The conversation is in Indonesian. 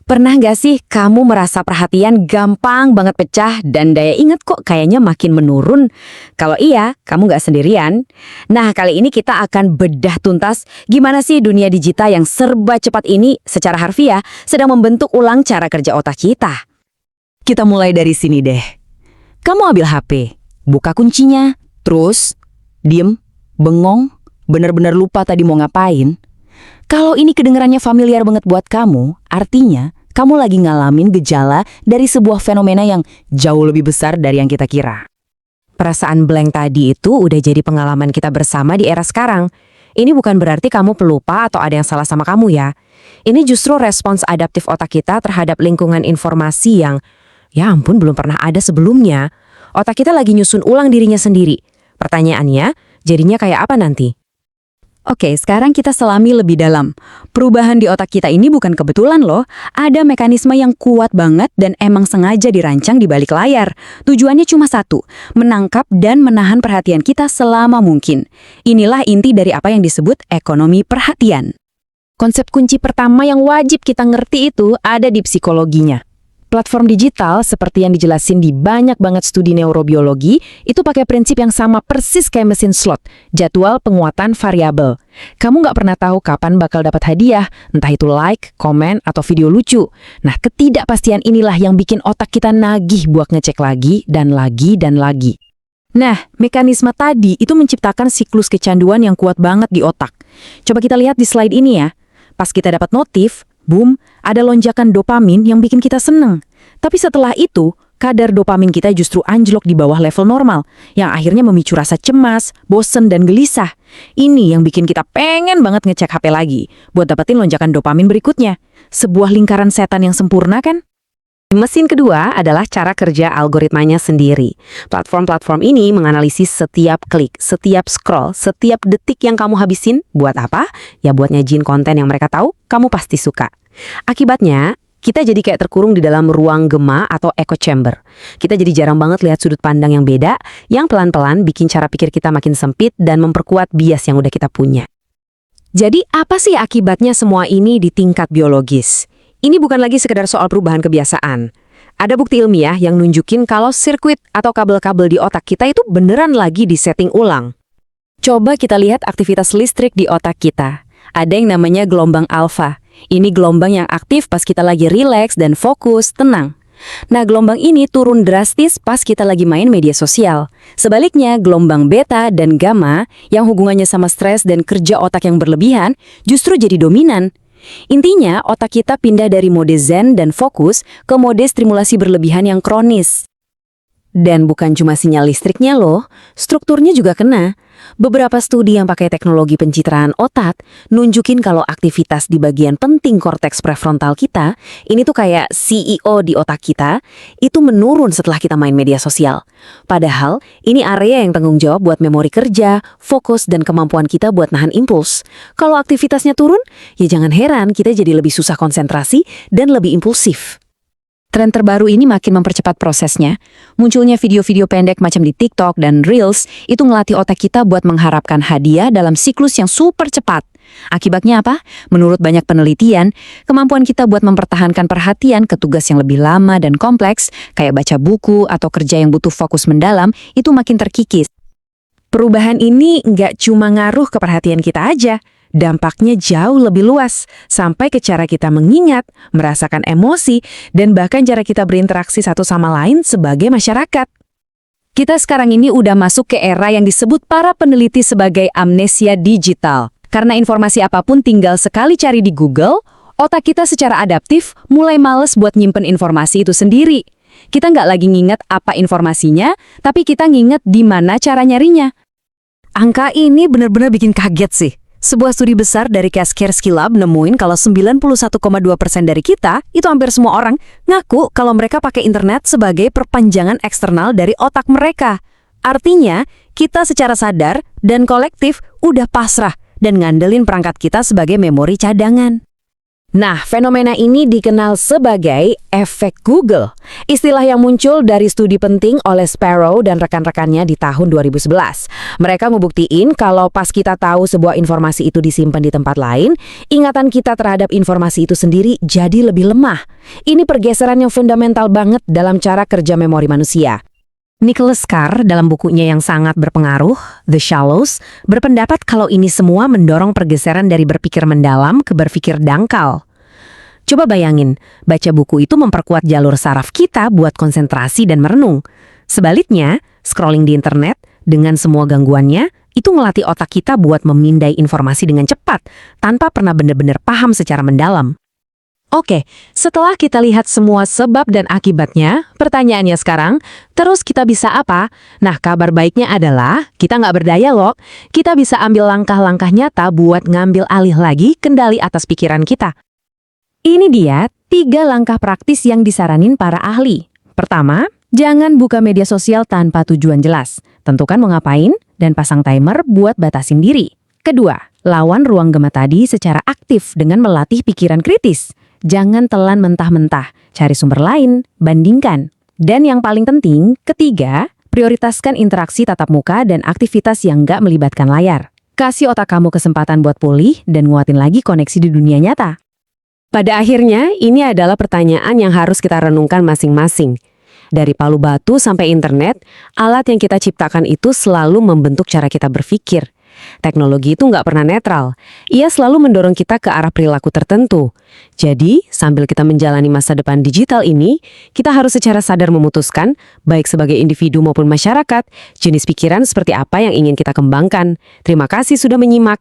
Pernah nggak sih kamu merasa perhatian gampang banget pecah dan daya ingat kok kayaknya makin menurun? Kalau iya, kamu nggak sendirian. Nah, kali ini kita akan bedah tuntas gimana sih dunia digital yang serba cepat ini secara harfiah sedang membentuk ulang cara kerja otak kita. Kita mulai dari sini deh. Kamu ambil HP, buka kuncinya, terus diem, bengong, bener-bener lupa tadi mau ngapain. Kalau ini kedengarannya familiar banget buat kamu, artinya kamu lagi ngalamin gejala dari sebuah fenomena yang jauh lebih besar dari yang kita kira. Perasaan blank tadi itu udah jadi pengalaman kita bersama di era sekarang. Ini bukan berarti kamu pelupa atau ada yang salah sama kamu ya. Ini justru respons adaptif otak kita terhadap lingkungan informasi yang, ya ampun, belum pernah ada sebelumnya. Otak kita lagi nyusun ulang dirinya sendiri. Pertanyaannya, jadinya kayak apa nanti? Oke, sekarang kita selami lebih dalam. Perubahan di otak kita ini bukan kebetulan loh. Ada mekanisme yang kuat banget dan emang sengaja dirancang di balik layar. Tujuannya cuma satu, menangkap dan menahan perhatian kita selama mungkin. Inilah inti dari apa yang disebut ekonomi perhatian. Konsep kunci pertama yang wajib kita ngerti itu ada di psikologinya. Platform digital seperti yang dijelasin di banyak banget studi neurobiologi itu pakai prinsip yang sama persis kayak mesin slot, jadwal penguatan variabel. Kamu nggak pernah tahu kapan bakal dapat hadiah, entah itu like, komen, atau video lucu. Nah, ketidakpastian inilah yang bikin otak kita nagih buat ngecek lagi dan lagi dan lagi. Nah, mekanisme tadi itu menciptakan siklus kecanduan yang kuat banget di otak. Coba kita lihat di slide ini ya. Pas kita dapat notif, boom, ada lonjakan dopamin yang bikin kita seneng. Tapi setelah itu, kadar dopamin kita justru anjlok di bawah level normal, yang akhirnya memicu rasa cemas, bosen, dan gelisah. Ini yang bikin kita pengen banget ngecek HP lagi, buat dapetin lonjakan dopamin berikutnya. Sebuah lingkaran setan yang sempurna kan? Mesin kedua adalah cara kerja algoritmanya sendiri. Platform-platform ini menganalisis setiap klik, setiap scroll, setiap detik yang kamu habisin. Buat apa? Ya buat nyajin konten yang mereka tahu kamu pasti suka. Akibatnya, kita jadi kayak terkurung di dalam ruang gema atau echo chamber. Kita jadi jarang banget lihat sudut pandang yang beda, yang pelan-pelan bikin cara pikir kita makin sempit dan memperkuat bias yang udah kita punya. Jadi apa sih akibatnya semua ini di tingkat biologis? Ini bukan lagi sekedar soal perubahan kebiasaan. Ada bukti ilmiah yang nunjukin kalau sirkuit atau kabel-kabel di otak kita itu beneran lagi disetting ulang. Coba kita lihat aktivitas listrik di otak kita. Ada yang namanya gelombang alfa. Ini gelombang yang aktif pas kita lagi rileks dan fokus, tenang. Nah, gelombang ini turun drastis pas kita lagi main media sosial. Sebaliknya, gelombang beta dan gamma yang hubungannya sama stres dan kerja otak yang berlebihan justru jadi dominan. Intinya, otak kita pindah dari mode zen dan fokus ke mode stimulasi berlebihan yang kronis. Dan bukan cuma sinyal listriknya loh, strukturnya juga kena. Beberapa studi yang pakai teknologi pencitraan otak nunjukin kalau aktivitas di bagian penting korteks prefrontal kita, ini tuh kayak CEO di otak kita, itu menurun setelah kita main media sosial. Padahal, ini area yang tanggung jawab buat memori kerja, fokus, dan kemampuan kita buat nahan impuls. Kalau aktivitasnya turun, ya jangan heran kita jadi lebih susah konsentrasi dan lebih impulsif. Tren terbaru ini makin mempercepat prosesnya. Munculnya video-video pendek macam di TikTok dan Reels itu ngelatih otak kita buat mengharapkan hadiah dalam siklus yang super cepat. Akibatnya apa? Menurut banyak penelitian, kemampuan kita buat mempertahankan perhatian ke tugas yang lebih lama dan kompleks, kayak baca buku atau kerja yang butuh fokus mendalam, itu makin terkikis. Perubahan ini nggak cuma ngaruh ke perhatian kita aja. Dampaknya jauh lebih luas, sampai ke cara kita mengingat, merasakan emosi, dan bahkan cara kita berinteraksi satu sama lain sebagai masyarakat. Kita sekarang ini udah masuk ke era yang disebut para peneliti sebagai amnesia digital. Karena informasi apapun tinggal sekali cari di Google, otak kita secara adaptif mulai males buat nyimpen informasi itu sendiri. Kita nggak lagi nginget apa informasinya, tapi kita nginget di mana cara nyarinya. Angka ini benar-benar bikin kaget sih. Sebuah studi besar dari Kaspersky Lab nemuin kalau 91,2% dari kita, itu hampir semua orang, ngaku kalau mereka pakai internet sebagai perpanjangan eksternal dari otak mereka. Artinya, kita secara sadar dan kolektif udah pasrah dan ngandelin perangkat kita sebagai memori cadangan. Nah, fenomena ini dikenal sebagai efek Google. Istilah yang muncul dari studi penting oleh Sparrow dan rekan-rekannya di tahun 2011. Mereka membuktiin kalau pas kita tahu sebuah informasi itu disimpan di tempat lain, ingatan kita terhadap informasi itu sendiri jadi lebih lemah. Ini pergeseran yang fundamental banget dalam cara kerja memori manusia. Nicholas Carr dalam bukunya yang sangat berpengaruh, The Shallows, berpendapat kalau ini semua mendorong pergeseran dari berpikir mendalam ke berpikir dangkal. Coba bayangin, baca buku itu memperkuat jalur saraf kita buat konsentrasi dan merenung. Sebaliknya, scrolling di internet dengan semua gangguannya, itu ngelatih otak kita buat memindai informasi dengan cepat, tanpa pernah benar-benar paham secara mendalam. Oke, setelah kita lihat semua sebab dan akibatnya, pertanyaannya sekarang, terus kita bisa apa? Nah, kabar baiknya adalah kita nggak berdaya loh. Kita bisa ambil langkah-langkah nyata buat ngambil alih lagi kendali atas pikiran kita. Ini dia 3 langkah praktis yang disaranin para ahli. Pertama, jangan buka media sosial tanpa tujuan jelas. Tentukan mau ngapain dan pasang timer buat batasin diri. Kedua, lawan ruang gema tadi secara aktif dengan melatih pikiran kritis. Jangan telan mentah-mentah, cari sumber lain, bandingkan. Dan yang paling penting, ketiga, prioritaskan interaksi tatap muka dan aktivitas yang nggak melibatkan layar. Kasih otak kamu kesempatan buat pulih dan nguatin lagi koneksi di dunia nyata. Pada akhirnya, ini adalah pertanyaan yang harus kita renungkan masing-masing. Dari palu batu sampai internet, alat yang kita ciptakan itu selalu membentuk cara kita berpikir. Teknologi itu nggak pernah netral. Ia selalu mendorong kita ke arah perilaku tertentu. Jadi, sambil kita menjalani masa depan digital ini, kita harus secara sadar memutuskan, baik sebagai individu maupun masyarakat, jenis pikiran seperti apa yang ingin kita kembangkan. Terima kasih sudah menyimak.